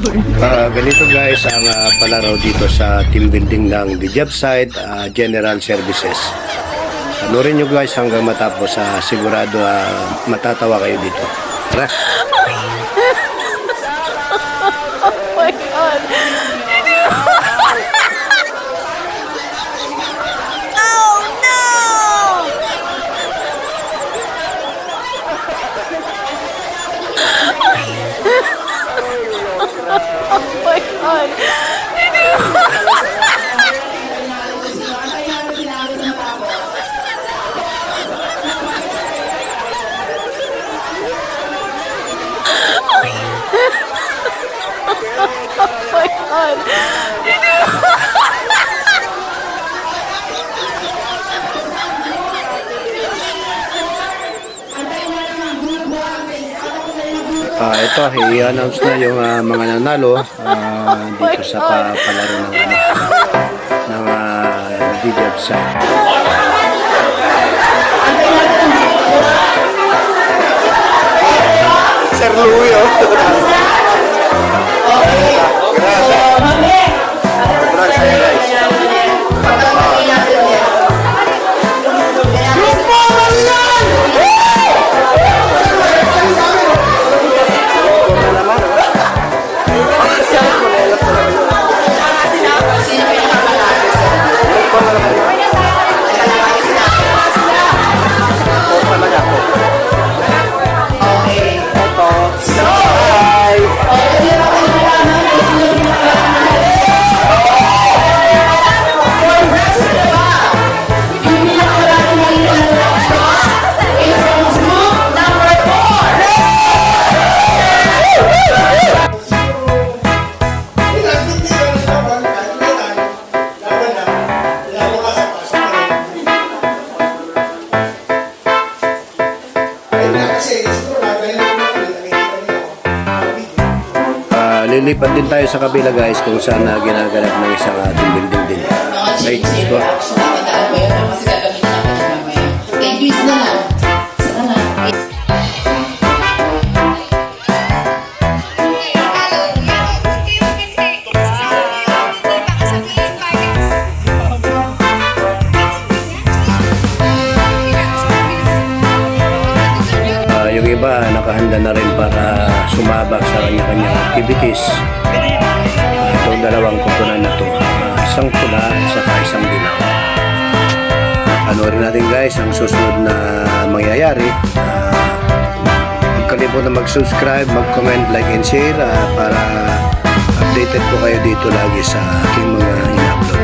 Ganito guys ang palaro dito sa team building ng The Job Site General Services. Panorin nyo guys hanggang matapos, sigurado matatawa kayo dito. Tara! Oh my God! Oh no! Oh my God! Oh my God! Ito, i-announce na yung mga nanalo dito sa palaro ng The Job Site. Sir Louie, lilipat din tayo sa kabila guys kung saan ginaganap ng isang team building din. Right, let's go. Yung iba nakahanda na rin para sumabak sa kanya-kanyang activities. Itong dalawang kumpunan na ito, isang pula at saka isang dilaw. Panoorin natin guys ang susunod na mangyayari. Huwag kalimutan mag-subscribe, mag-comment, like and share para updated po kayo dito lagi sa aking mga in-upload.